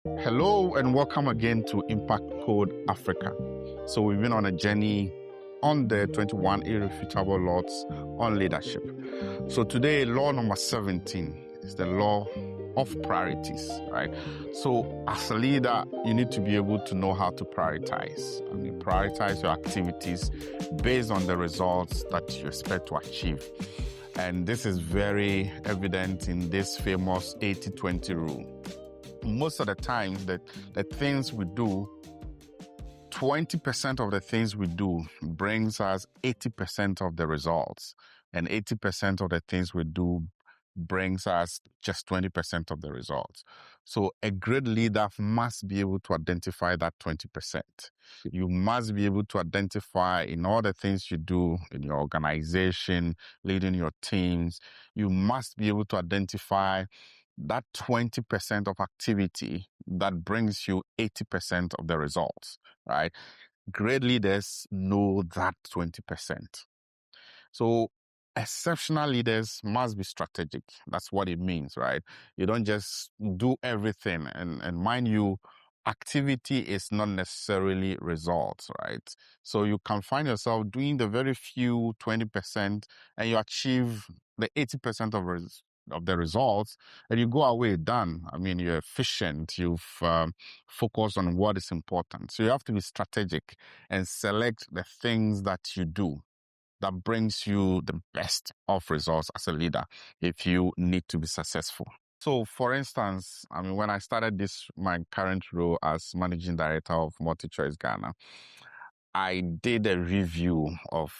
Hello and welcome again to Impact Code Africa. So we've been on a journey on the 21 irrefutable laws on leadership. So today, law number 17 is the law of priorities, right? So as a leader, you need to be able to know how to prioritize. Prioritize your activities based on the results that you expect to achieve. And this is very evident in this famous 80-20 rule. Most of the time, the things we do, 20% of the things we do brings us 80% of the results. And 80% of the things we do brings us just 20% of the results. So a great leader must be able to identify that 20%. You must be able to identify in all the things you do in your organization, leading your teams, you must be able to identify that 20% of activity that brings you 80% of the results, right? Great leaders know that 20%. So exceptional leaders must be strategic. That's what it means, right? You don't just do everything. And mind you, activity is not necessarily results, right? So you can find yourself doing the very few 20% and you achieve the 80% of the results, and you go away done. You're efficient. You've focused on what is important. So you have to be strategic and select the things that you do that brings you the best of results as a leader if you need to be successful. So, for instance, when I started my current role as managing director of MultiChoice Ghana, I did a review of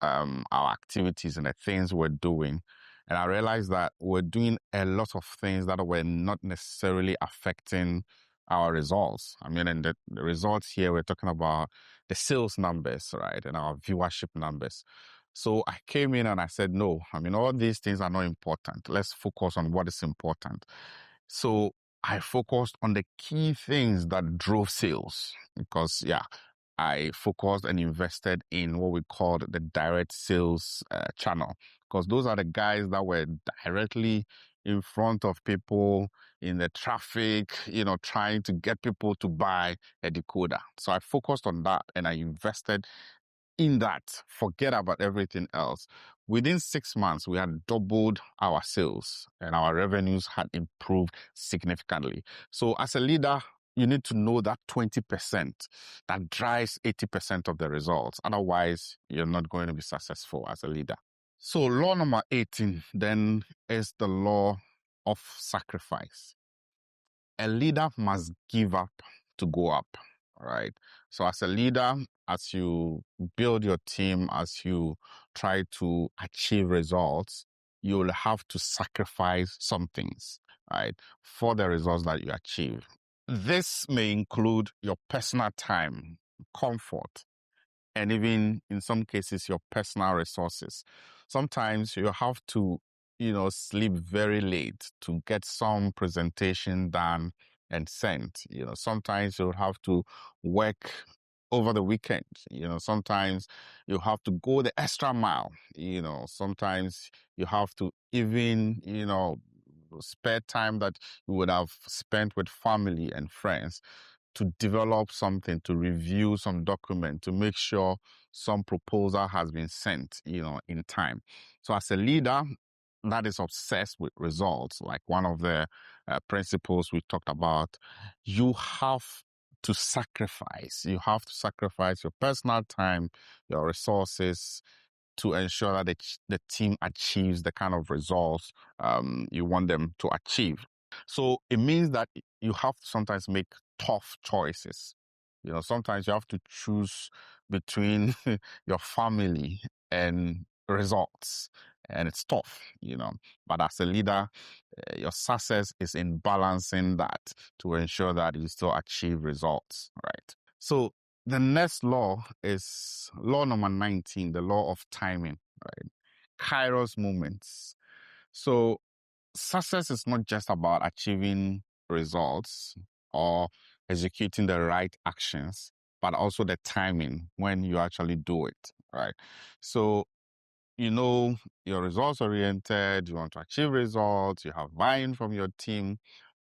our activities and the things we're doing. And I realized that we're doing a lot of things that were not necessarily affecting our results. And the results here, we're talking about the sales numbers, right? And our viewership numbers. So I came in and I said, no, all these things are not important. Let's focus on what is important. So I focused on the key things that drove sales because, I focused and invested in what we called the direct sales channel, because those are the guys that were directly in front of people in the traffic, trying to get people to buy a decoder. So I focused on that and I invested in that. Forget about everything else. Within 6 months, we had doubled our sales and our revenues had improved significantly. So as a leader, you need to know that 20% that drives 80% of the results. Otherwise, you're not going to be successful as a leader. So law number 18 then is the law of sacrifice. A leader must give up to go up, right? So as a leader, as you build your team, as you try to achieve results, you'll have to sacrifice some things, right, for the results that you achieve. This may include your personal time, comfort, and even in some cases, your personal resources. Sometimes you have to, sleep very late to get some presentation done and sent. Sometimes you'll have to work over the weekend. Sometimes you have to go the extra mile. Sometimes you have to even, spare time that you would have spent with family and friends to develop something, to review some document, to make sure some proposal has been sent, in time. So as a leader that is obsessed with results, like one of the principles we talked about, you have to sacrifice. You have to sacrifice your personal time, your resources, to ensure that the team achieves the kind of results you want them to achieve. So it means that you have to sometimes make tough choices. Sometimes you have to choose between your family and results. And it's tough, But as a leader, your success is in balancing that to ensure that you still achieve results, right? So the next law is law number 19, the law of timing, right? Kairos moments. So success is not just about achieving results or executing the right actions, but also the timing when you actually do it, right? So, you're results oriented, you want to achieve results, you have buy-in from your team,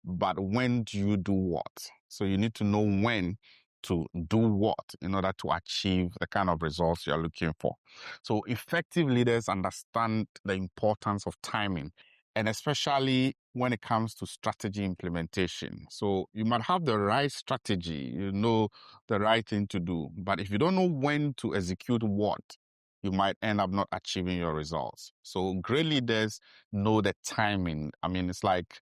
but when do you do what? So you need to know when to do what in order to achieve the kind of results you're looking for. So effective leaders understand the importance of timing, and especially when it comes to strategy implementation. So you might have the right strategy, you know the right thing to do, but if you don't know when to execute what, you might end up not achieving your results. So great leaders know the timing. I mean, it's like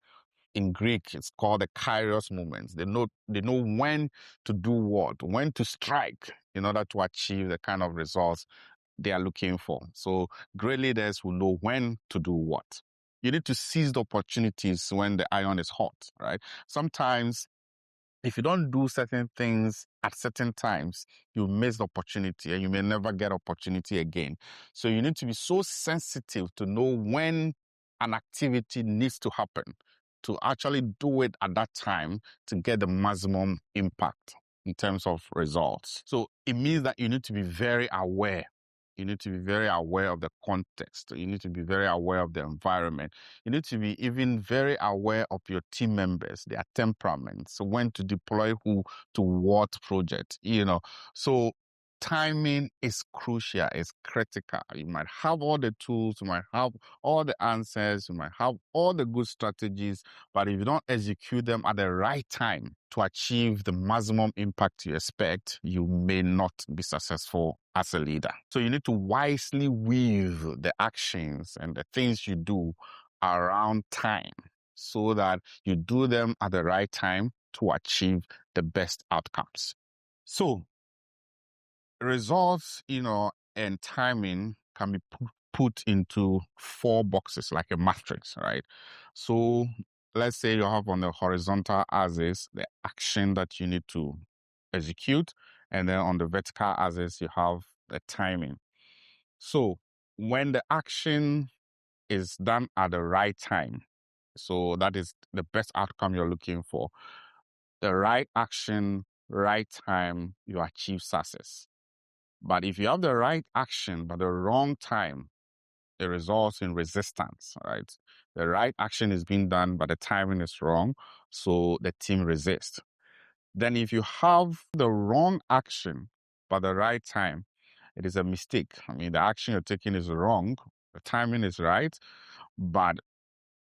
in Greek, it's called the kairos moments. They know when to do what, when to strike in order to achieve the kind of results they are looking for. So great leaders will know when to do what. You need to seize the opportunities when the iron is hot, right? Sometimes if you don't do certain things at certain times, you miss the opportunity and you may never get opportunity again. So you need to be so sensitive to know when an activity needs to happen, to actually do it at that time to get the maximum impact in terms of results. So it means that you need to be very aware. You need to be very aware of the context. You need to be very aware of the environment. You need to be even very aware of your team members, their temperaments, so when to deploy who to what project, So timing is crucial, it's critical. You might have all the tools, you might have all the answers, you might have all the good strategies, but if you don't execute them at the right time to achieve the maximum impact you expect, you may not be successful as a leader. So you need to wisely weave the actions and the things you do around time so that you do them at the right time to achieve the best outcomes. So results, and timing can be put into 4 boxes like a matrix, right? So let's say you have on the horizontal axis the action that you need to execute, and then on the vertical axis you have the timing. So when the action is done at the right time, so that is the best outcome you're looking for. The right action, right time, you achieve success. But if you have the right action but the wrong time, it results in resistance, right? The right action is being done, but the timing is wrong, so the team resists. Then if you have the wrong action but the right time, it is a mistake. I mean, the action you're taking is wrong, the timing is right, but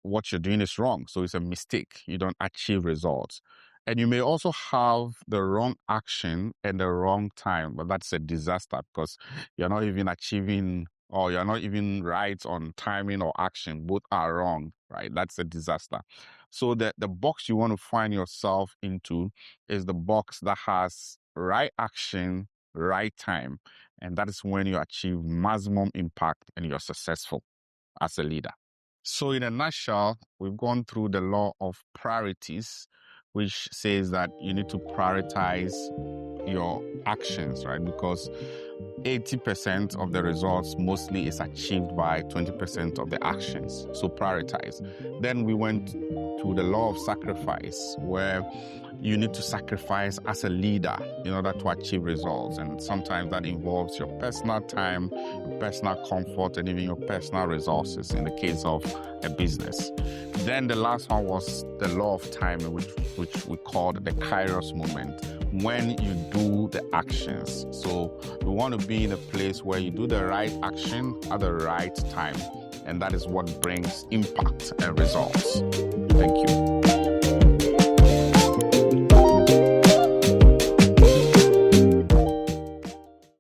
what you're doing is wrong. So it's a mistake. You don't achieve results. And you may also have the wrong action and the wrong time, but that's a disaster because you're not even achieving, or you're not even right on timing or action. Both are wrong, right? That's a disaster. So the box you want to find yourself into is the box that has right action, right time. And that is when you achieve maximum impact and you're successful as a leader. So in a nutshell, we've gone through the law of priorities, which says that you need to prioritize your actions, right? Because 80% of the results mostly is achieved by 20% of the actions. So prioritize. Then we went to the law of sacrifice, where you need to sacrifice as a leader in order to achieve results. And sometimes that involves your personal time, your personal comfort, and even your personal resources in the case of a business. Then the last one was the law of timing, which we called the kairos moment, when you do the actions. So you want to be in a place where you do the right action at the right time. And that is what brings impact and results. Thank you.